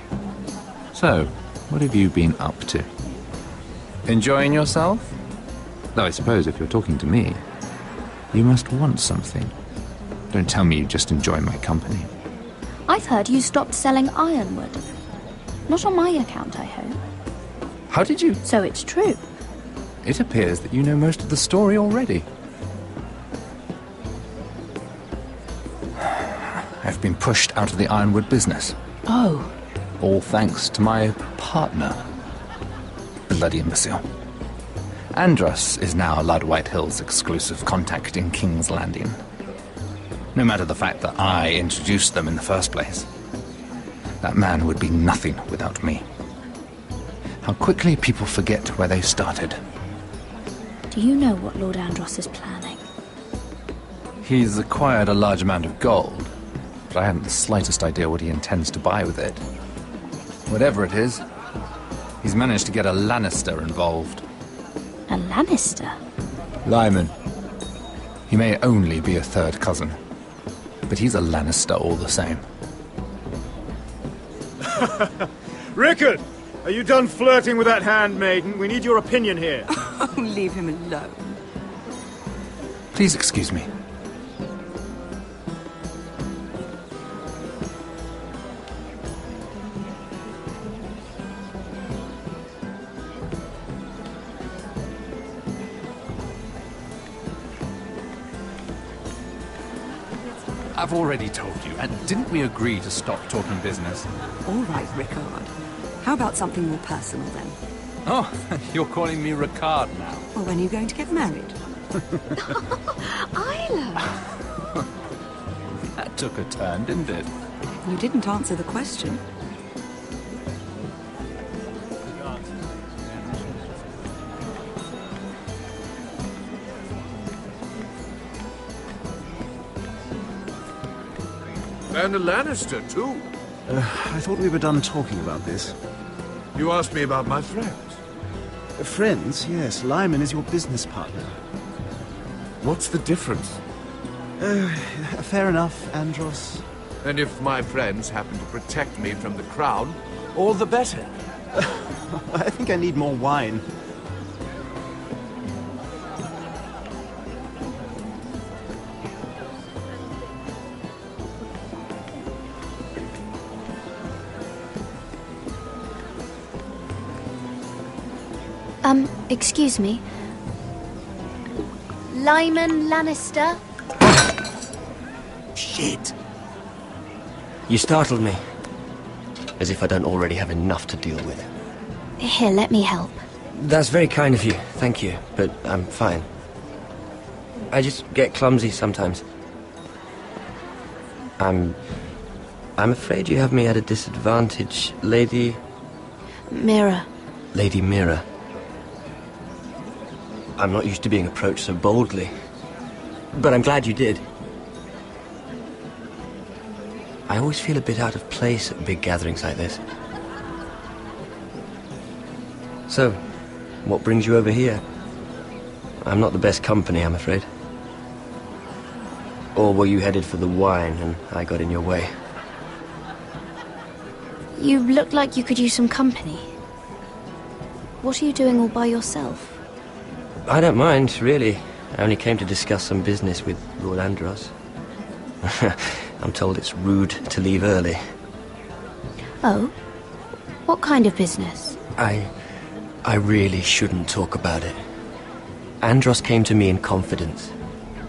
S12: So, what have you been up to? Enjoying yourself? Though I suppose if you're talking to me, you must want something. Don't tell me you just enjoy my company.
S20: I've heard you stopped selling ironwood. Not on my account, I hope.
S12: How did you?
S20: So it's true.
S12: It appears that you know most of the story already. I've been pushed out of the ironwood business.
S20: Oh.
S12: All thanks to my partner. Bloody imbecile. Andros is now Lad Whitehill's exclusive contact in King's Landing. No matter the fact that I introduced them in the first place. That man would be nothing without me. How quickly people forget where they started.
S20: Do you know what Lord Andros is planning?
S12: He's acquired a large amount of gold, but I haven't the slightest idea what he intends to buy with it. Whatever it is, he's managed to get a Lannister involved.
S20: A Lannister?
S12: Lyman. He may only be a third cousin, but he's a Lannister all the same.
S2: Rickard! Are you done flirting with that handmaiden? We need your opinion here.
S11: Oh, leave him alone.
S12: Please excuse me. I've already told you, and didn't we agree to stop talking business?
S11: All right, Rickard. How about something more personal, then?
S12: Oh, you're calling me Ricard now.
S11: Well, when are you going to get married?
S20: Isla!
S12: That took a turn, didn't it?
S11: You didn't answer the question.
S18: And a Lannister, too.
S2: I thought we were done talking about this.
S18: You asked me about my friends.
S2: Friends, yes. Lyman is your business partner.
S18: What's the difference?
S2: Fair enough, Andros.
S18: And if my friends happen to protect me from the crown, all the better.
S2: I think I need more wine.
S20: Excuse me. Lyman Lannister?
S13: Shit. You startled me. As if I don't already have enough to deal with.
S20: Here, let me help.
S13: That's very kind of you, thank you, but I'm fine. I just get clumsy sometimes. I'm afraid you have me at a disadvantage, Lady...
S21: Mira.
S13: Lady Mira. I'm not used to being approached so boldly, but I'm glad you did. I always feel a bit out of place at big gatherings like this. So, what brings you over here? I'm not the best company, I'm afraid. Or were you headed for the wine and I got in your way?
S20: You look like you could use some company. What are you doing all by yourself?
S13: I don't mind, really. I only came to discuss some business with Lord Andros. I'm told it's rude to leave early.
S20: Oh? What kind of business?
S13: I really shouldn't talk about it. Andros came to me in confidence.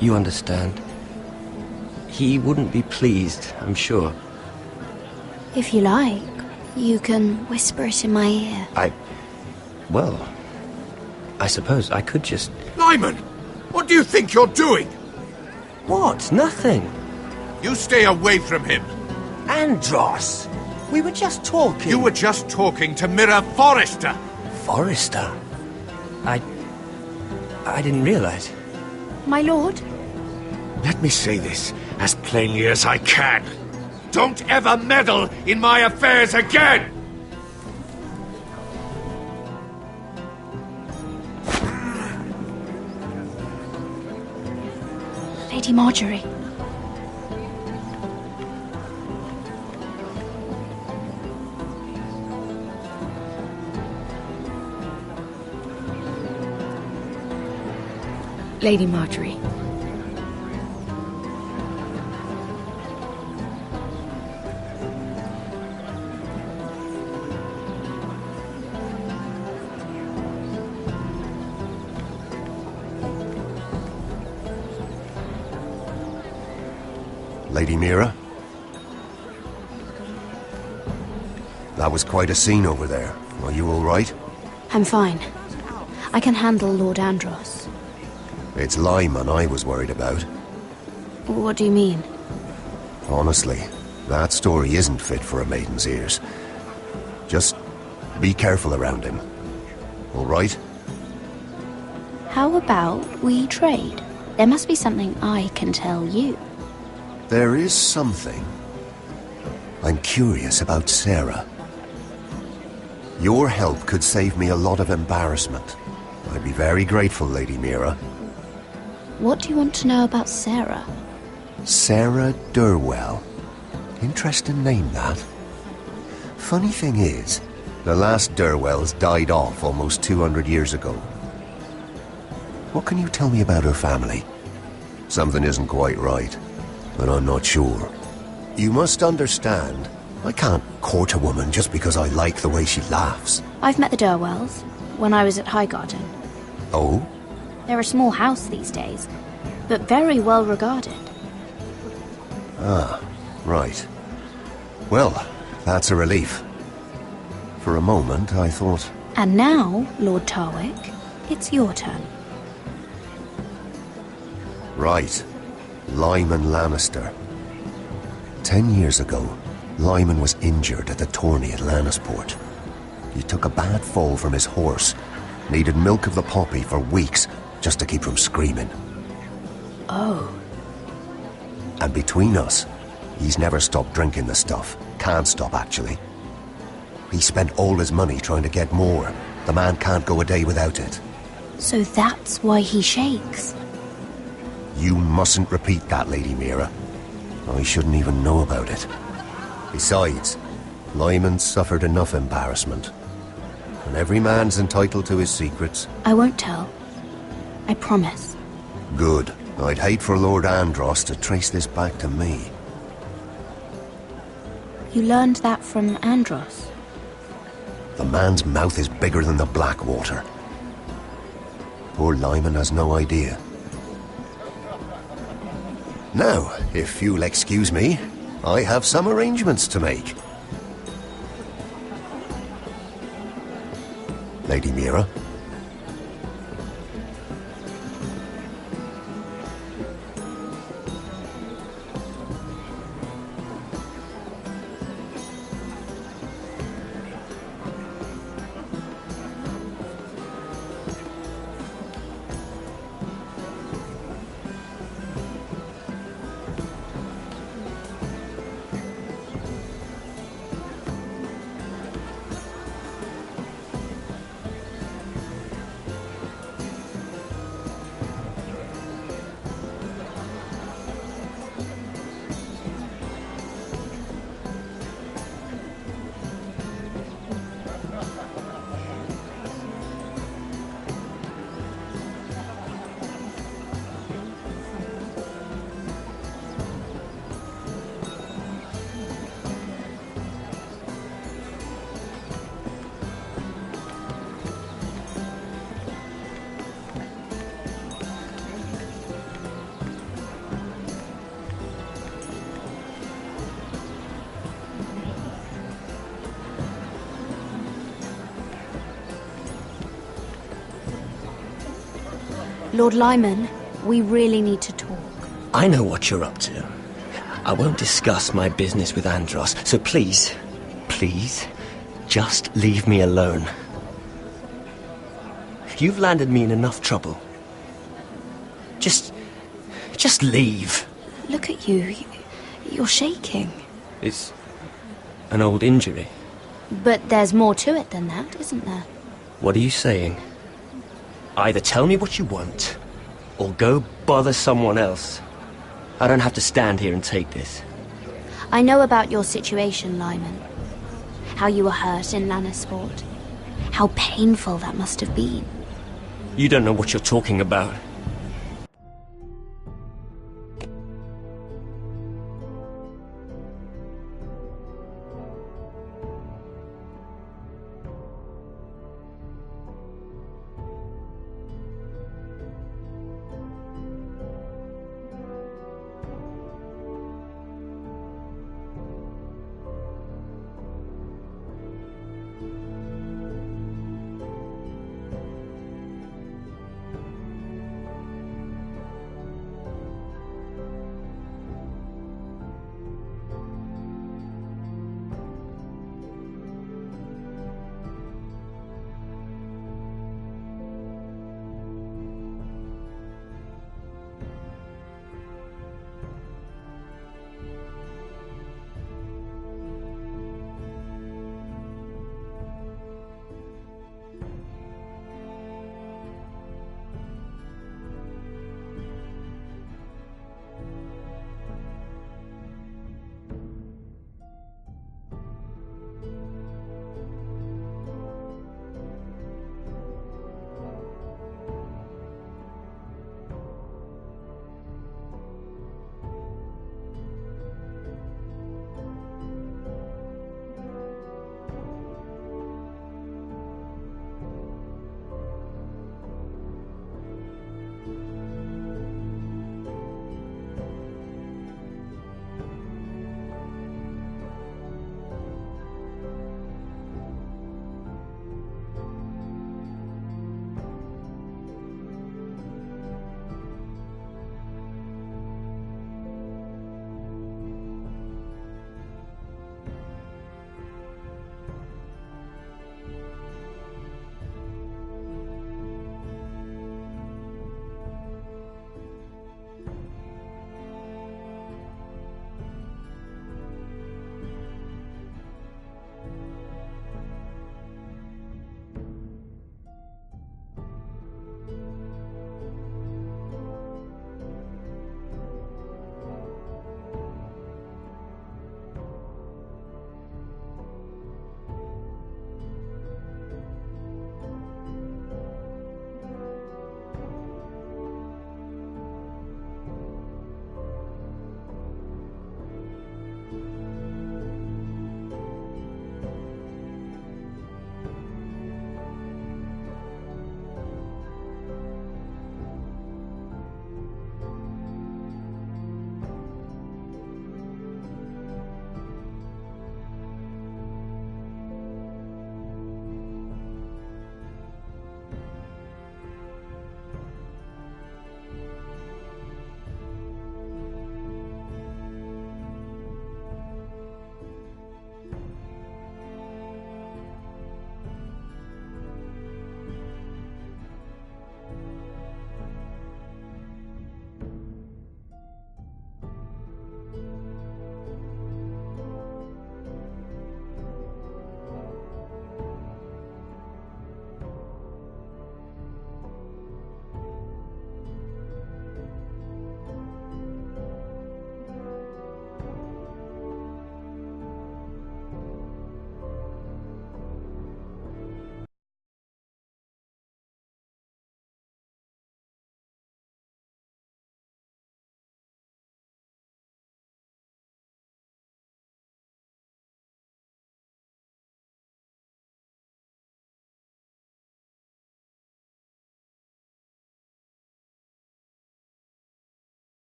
S13: You understand. He wouldn't be pleased, I'm sure.
S20: If you like, you can whisper it in my ear.
S13: Well, I suppose I could just...
S18: Lyman! What do you think you're doing?
S13: What? Nothing.
S18: You stay away from him.
S13: Andros! We were just talking.
S18: You were just talking to Mira Forrester.
S13: Forrester? I didn't realize.
S20: My lord?
S18: Let me say this as plainly as I can. Don't ever meddle in my affairs again!
S20: Lady Marjorie.
S7: Lady Marjorie.
S23: Lady Mira? That was quite a scene over there. Are you all right?
S20: I'm fine. I can handle Lord Andros.
S23: It's Lyman I was worried about.
S20: What do you mean?
S23: Honestly, that story isn't fit for a maiden's ears. Just be careful around him. All right?
S20: How about we trade? There must be something I can tell you.
S23: There is something. I'm curious about Sarah. Your help could save me a lot of embarrassment. I'd be very grateful, Lady Mira.
S20: What do you want to know about Sarah?
S23: Sarah Durwell. Interesting name, that. Funny thing is, the last Durwells died off almost 200 years ago. What can you tell me about her family? Something isn't quite right, but I'm not sure. You must understand, I can't court a woman just because I like the way she laughs.
S20: I've met the Durwells when I was at Highgarden.
S23: Oh?
S20: They're a small house these days, but very well regarded.
S23: Ah, right. Well, that's a relief. For a moment, I thought...
S20: And now, Lord Tarwick, it's your turn.
S23: Right. Lyman Lannister. 10 years ago, Lyman was injured at the tourney at Lannisport. He took a bad fall from his horse. Needed milk of the poppy for weeks just to keep from screaming.
S20: Oh.
S23: And between us, he's never stopped drinking the stuff. Can't stop, actually. He spent all his money trying to get more. The man can't go a day without it.
S20: So that's why he shakes.
S23: You mustn't repeat that, Lady Mira. I shouldn't even know about it. Besides, Lyman suffered enough embarrassment. And every man's entitled to his secrets.
S20: I won't tell. I promise.
S23: Good. I'd hate for Lord Andros to trace this back to me.
S20: You learned that from Andros?
S23: The man's mouth is bigger than the Blackwater. Poor Lyman has no idea. Now, if you'll excuse me, I have some arrangements to make. Lady Mira,
S20: Lord Lyman, we really need to talk.
S13: I know what you're up to. I won't discuss my business with Andros, so please, just leave me alone. You've landed me in enough trouble. Just leave.
S20: Look at you. You're shaking.
S13: It's an old injury.
S20: But there's more to it than that, isn't there?
S13: What are you saying? Either tell me what you want, or go bother someone else. I don't have to stand here and take this.
S20: I know about your situation, Lyman. How you were hurt in Lannisport. How painful that must have been.
S13: You don't know what you're talking about.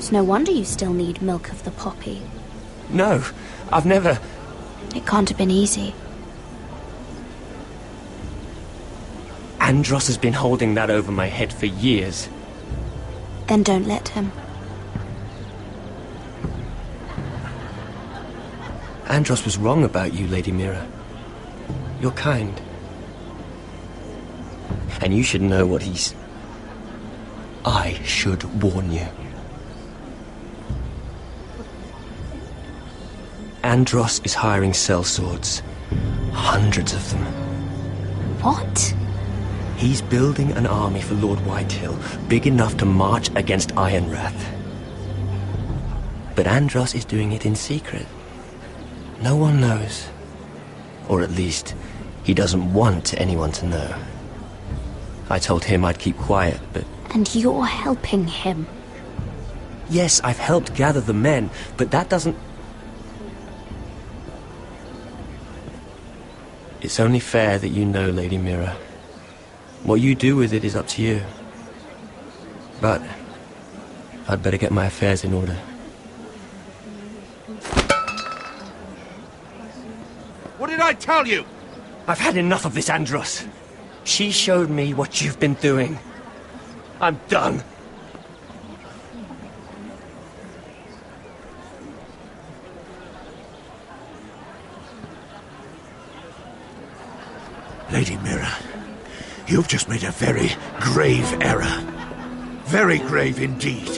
S20: It's no wonder you still need milk of the poppy.
S13: No, I've never...
S20: It can't have been easy.
S13: Andros has been holding that over my head for years.
S20: Then don't let him.
S13: Andros was wrong about you, Lady Mira. You're kind. And you should know what he's... I should warn you. Andros is hiring sellswords. Hundreds of them.
S20: What?
S13: He's building an army for Lord Whitehill, big enough to march against Ironrath. But Andros is doing it in secret. No one knows. Or at least, he doesn't want anyone to know. I told him I'd keep quiet, but...
S20: And you're helping him.
S13: Yes, I've helped gather the men, but that doesn't... It's only fair that you know, Lady Mira. What you do with it is up to you. But I'd better get my affairs in order.
S18: What did I tell you?
S13: I've had enough of this, Andros. She showed me what you've been doing. I'm done.
S18: Lady Mira, you've just made a very grave error. Very grave indeed.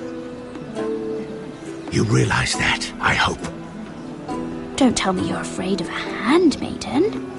S18: You realize that, I hope.
S20: Don't tell me you're afraid of a handmaiden.